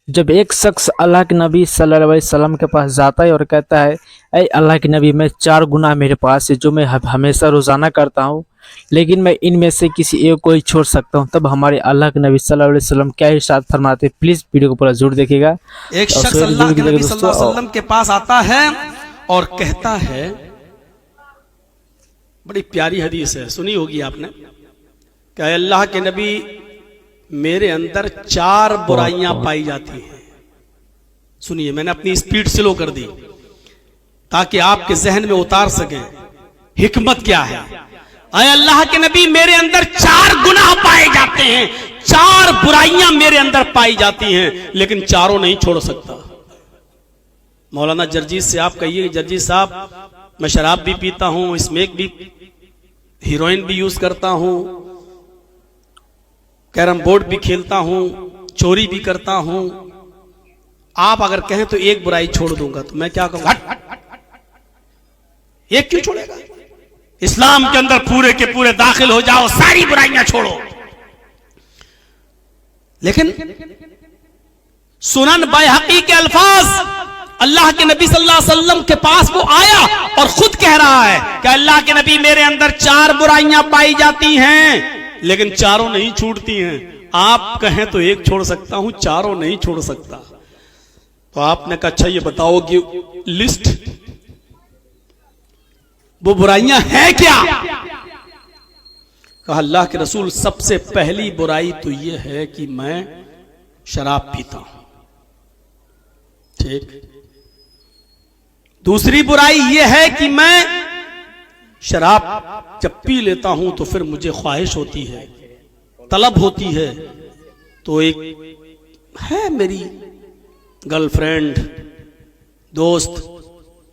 जब एक शख्स अल्लाह के नबी सल्लल्लाहु अलैहि वसल्लम के पास जाता है और कहता है, ऐ अल्लाह के नबी, मैं 4 गुनाह मेरे पास है जो मैं हमेशा रोजाना करता हूँ, लेकिन मैं इनमें से किसी एक को ही छोड़ सकता हूँ। तब हमारे अल्लाह के नबी सल्लल्लाहु अलैहि वसल्लम क्या इरशाद फरमाते? प्लीज वीडियो को पूरा जरूर देखिएगा। एक और शख्स अल्लाह के नबी सल्लल्लाहु अलैहि वसल्लम के पास आता है और कहता है, बड़ी प्यारी हदीस है, सुनी होगी आपने, क्या अल्लाह के नबी, मेरे अंदर 4 बुराइयां पाई जाती हैं। सुनिए, मैंने अपनी स्पीड स्लो कर दी ताकि आपके जहन में उतार सके हिकमत क्या है। अय अल्लाह के नबी, मेरे अंदर 4 गुनाह पाए जाते हैं, 4 बुराइयां मेरे अंदर पाई जाती हैं, लेकिन चारों नहीं छोड़ सकता। मौलाना जर्जीस से आप कहिए, जर्जीस साहब, मैं शराब भी पीता हूं, स्मोक भी, हीरोइन भी यूज करता हूं, कैरम बोर्ड भी खेलता हूं, चोरी भी करता हूं। आप अगर कहें तो एक बुराई छोड़ दूंगा, तो मैं क्या कहूंगा? एक क्यों छोड़ेगा? इस्लाम के अंदर पूरे के पूरे दाखिल हो जाओ, सारी बुराइयां छोड़ो। लेकिन सुनन बैहकी के अल्फाज, अल्लाह के नबी सल्लल्लाहु अलैहि वसल्लम के पास वो आया और खुद कह रहा है कि अल्लाह के नबी, मेरे अंदर 4 बुराइयां पाई जाती हैं, लेकिन चारों नहीं छूटती हैं। आप कहें तो एक छोड़ सकता हूं, चारों नहीं छोड़ सकता। तो आपने कहा, अच्छा ये बताओ कि लिस्ट वो बुराइयां हैं क्या? कहा, अल्लाह के रसूल, सबसे पहली बुराई तो यह है कि मैं शराब पीता हूं। ठीक। दूसरी बुराई यह है कि मैं शराब जब पी लेता हूं तो फिर मुझे ख्वाहिश होती है, तलब होती है, तो एक है मेरी गर्लफ्रेंड, दोस्त,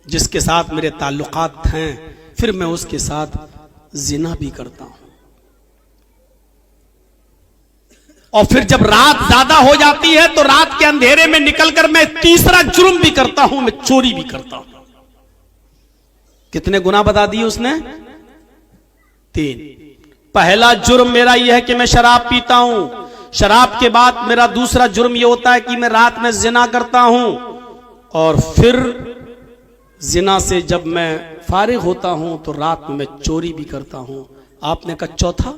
जिसके साथ मेरे ताल्लुकात हैं, फिर मैं उसके साथ जिना भी करता हूं। और फिर जब रात ज्यादा हो जाती है तो रात के अंधेरे में निकलकर मैं तीसरा जुर्म भी करता हूं, मैं चोरी भी करता हूं। कितने गुनाह बता दिए उसने? 3। पहला जुर्म मेरा यह है कि मैं शराब पीता हूं। शराब के बाद मेरा दूसरा जुर्म यह होता है कि मैं रात में जिना करता हूं, और फिर जिना से जब मैं फारिग होता हूं तो रात में मैं चोरी भी करता हूं। आपने कहा चौथा?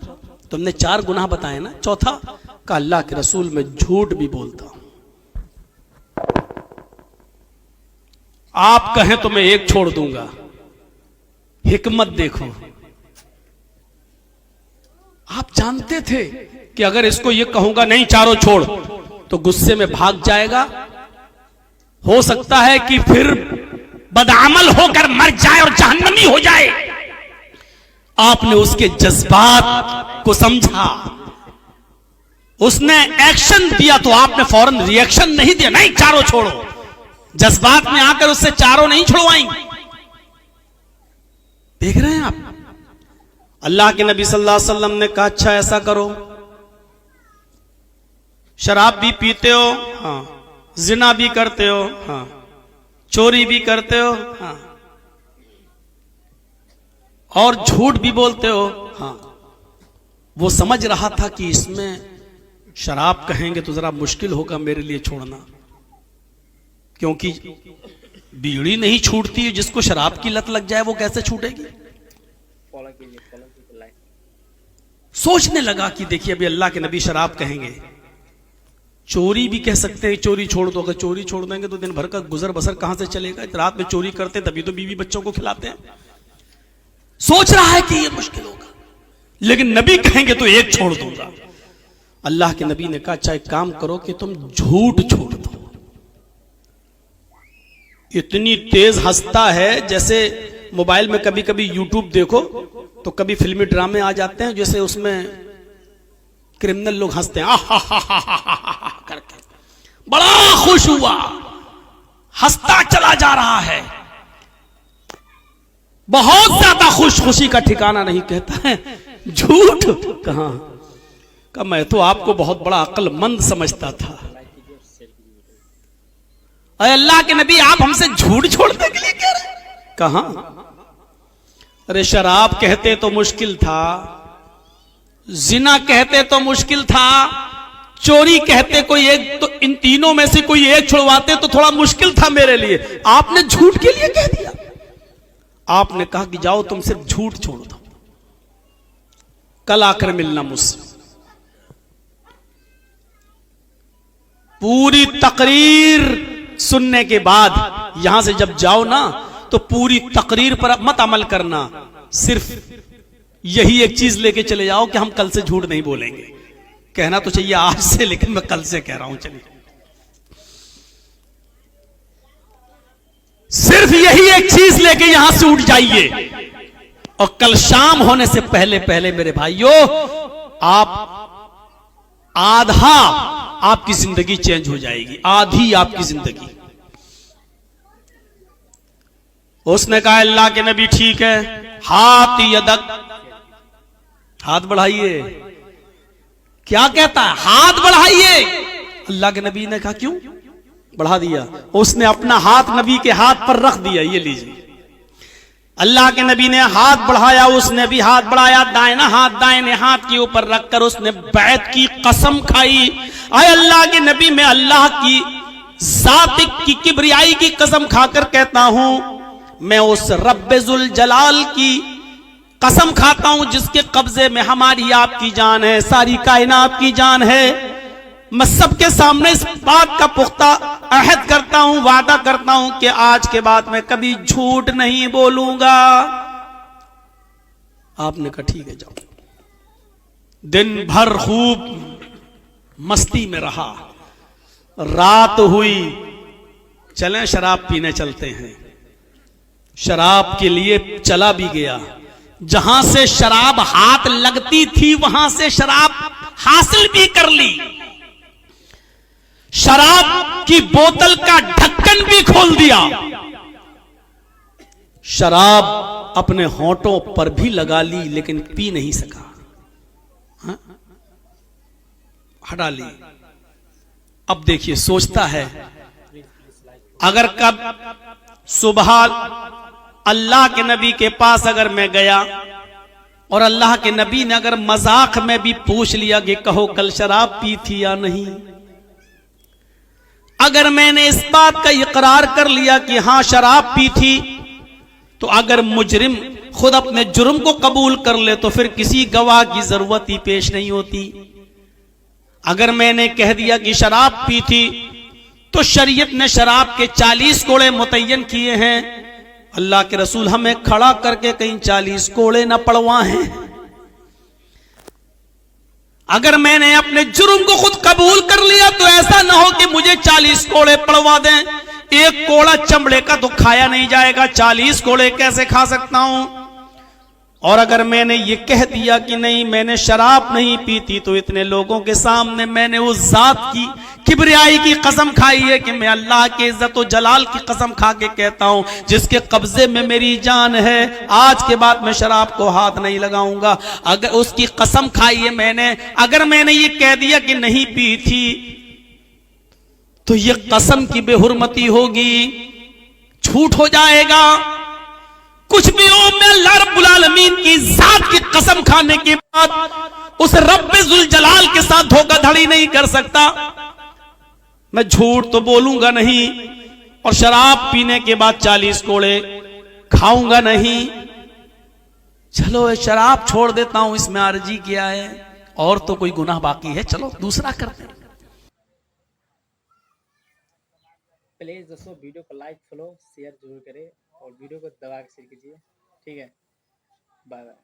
तुमने 4 गुनाह बताए ना, चौथा? का अल्लाह के रसूल, मैं झूठ भी बोलता हूं। आप कहें तो मैं एक छोड़ दूंगा। हिकमत देखो। आप जानते थे कि अगर इसको ये कहूंगा नहीं चारों छोड़, तो गुस्से में भाग जाएगा, हो सकता है कि फिर बदअमल होकर मर जाए और जहन्नमी हो जाए। आपने उसके जज्बात को समझा, उसने एक्शन दिया तो आपने फौरन रिएक्शन नहीं दिया, नहीं चारों छोड़ो। जज्बात में आकर उससे चारों नहीं छुड़वाएंगे। देख रहे हैं आप? अल्लाह के नबी सल्लल्लाहु अलैहि वसल्लम ने कहा, अच्छा ऐसा करो, शराब भी पीते हो, हाँ, जिना भी करते हो, हाँ, चोरी भी करते हो, हाँ, और झूठ भी बोलते हो, हाँ। वो समझ रहा था कि इसमें शराब कहेंगे तो जरा मुश्किल होगा मेरे लिए छोड़ना, क्योंकि बीड़ी नहीं छूटती, जिसको शराब की लत लग जाए वो कैसे छूटेगी? सोचने लगा कि देखिए, अभी अल्लाह के नबी शराब कहेंगे, चोरी भी कह सकते हैं चोरी छोड़ दो। अगर चोरी छोड़ देंगे तो दिन भर का गुजर बसर कहां से चलेगा? रात में चोरी करते तभी तो बीवी बच्चों को खिलाते हैं। सोच रहा है कि ये मुश्किल होगा, लेकिन नबी कहेंगे तो एक छोड़ दूंगा। अल्लाह के नबी ने कहा, चाहे काम करो कि तुम झूठ छोड़ दो। इतनी तेज हंसता है, जैसे मोबाइल में कभी कभी यूट्यूब देखो तो कभी फिल्मी ड्रामे आ जाते हैं, जैसे उसमें क्रिमिनल लोग हंसते हैं करके, बड़ा खुश हुआ, हंसता चला जा रहा है, बहुत ज्यादा खुश, खुशी का ठिकाना नहीं। कहता है झूठ कहां का, मैं तो आपको बहुत बड़ा अक्लमंद समझता था। अरे अल्लाह के नबी, आप हमसे झूठ छोड़ने के लिए कह रहे हैं? कहां? अरे शराब कहते तो मुश्किल था, जिना कहते तो मुश्किल था, चोरी कहते कोई एक, तो इन तीनों में से कोई एक छुड़वाते तो थोड़ा मुश्किल था मेरे लिए। आपने झूठ के लिए कह दिया। आपने कहा कि जाओ तुम सिर्फ झूठ छोड़ दो, कल आकर मिलना मुझसे। पूरी तकरीर सुनने के बाद यहां से जब जाओ ना, तो पूरी तकरीर पर मत अमल करना, सिर्फ यही एक चीज लेके चले जाओ कि हम कल से झूठ नहीं बोलेंगे। कहना तो चाहिए आज से, लेकिन मैं कल से कह रहा हूं। चलिए, सिर्फ यही एक चीज लेके यहां से उठ जाइए, और कल शाम होने से पहले पहले मेरे भाइयों, आप आधा आपकी जिंदगी चेंज हो जाएगी, आधी आपकी जिंदगी। उसने कहा अल्लाह के नबी ठीक है, हाथ यदक, हाथ बढ़ाइए। क्या कहता है? हाथ बढ़ाइए। अल्लाह के नबी ने कहा क्यों? बढ़ा दिया। उसने अपना हाथ नबी के हाथ पर रख दिया, ये लीजिए। अल्लाह के नबी ने हाथ बढ़ाया, उसने भी हाथ बढ़ाया, दाहिना हाथ दाहिने हाथ के ऊपर रखकर उसने बैत की कसम खाई। आए अल्लाह के नबी, मैं अल्लाह की जात की किबरियाई की कसम खाकर कहता हूं, मैं उस रब्बुल जलाल की कसम खाता हूं जिसके कब्जे में हमारी आपकी जान है, सारी कायनात की जान है। मैं सबके सामने इस बात का पुख्ता अहद करता हूं, वादा करता हूं कि आज के बाद मैं कभी झूठ नहीं बोलूंगा। आपने कहा ठीक है, जाओ। दिन भर खूब मस्ती में रहा, रात हुई, चलें शराब पीने चलते हैं। शराब के लिए चला भी गया, जहां से शराब हाथ लगती थी वहां से शराब हासिल भी कर ली। शराब की बोतल का ढक्कन भी खोल दिया, शराब अपने होंठों पर भी लगा ली, लेकिन पी नहीं सका। हाँ? हटा ली। अब देखिए, सोचता है अगर कब सुबह अल्लाह के नबी के पास अगर मैं गया और अल्लाह के नबी ने अगर मजाक में भी पूछ लिया कि कहो कल शराब पी थी या नहीं, अगर मैंने इस बात का इकरार कर लिया कि हां शराब पी थी, तो अगर मुजरिम खुद अपने जुर्म को कबूल कर ले तो फिर किसी गवाह की जरूरत ही पेश नहीं होती। अगर मैंने कह दिया कि शराब पी थी, तो शरीयत ने शराब के 40 कोड़े मुतय्यन किए हैं। अल्लाह के रसूल हमें खड़ा करके कहीं 40 कोड़े न पड़वाएं। अगर मैंने अपने जुर्म को खुद कबूल कर लिया तो ऐसा ना हो कि मुझे 40 कोड़े पड़वा दें। एक कोड़ा चमड़े का तो खाया नहीं जाएगा, 40 कोड़े कैसे खा सकता हूं? और अगर मैंने ये कह दिया कि नहीं मैंने शराब नहीं पी थी, तो इतने लोगों के सामने मैंने उस जात की किबरियाई की कसम खाई है कि मैं अल्लाह के इज्जत और जलाल की कसम खा के कहता हूं जिसके कब्जे में मेरी जान है, आज के बाद मैं शराब को हाथ नहीं लगाऊंगा। अगर उसकी कसम खाई है मैंने, अगर मैंने ये कह दिया कि नहीं पी थी, तो ये कसम की बेहुरमती होगी, झूठ हो जाएगा। कुछ भी हो, मैं अल्लाह रब्बुल आलमीन की जात की कसम खाने के बाद उस रब्बुल जलाल के साथ धोखाधड़ी नहीं कर सकता। मैं झूठ तो बोलूंगा नहीं, और शराब पीने के बाद 40 कोड़े खाऊंगा नहीं। चलो शराब छोड़ देता हूं, इसमें अर्जी किया है, और तो कोई गुनाह बाकी है, चलो दूसरा करते हैं। प्लीज़ दोस्तों वीडियो को लाइक फॉलो शेयर जरूर करें और वीडियो को दबा के शेयर कीजिए। ठीक है, बाय बाय।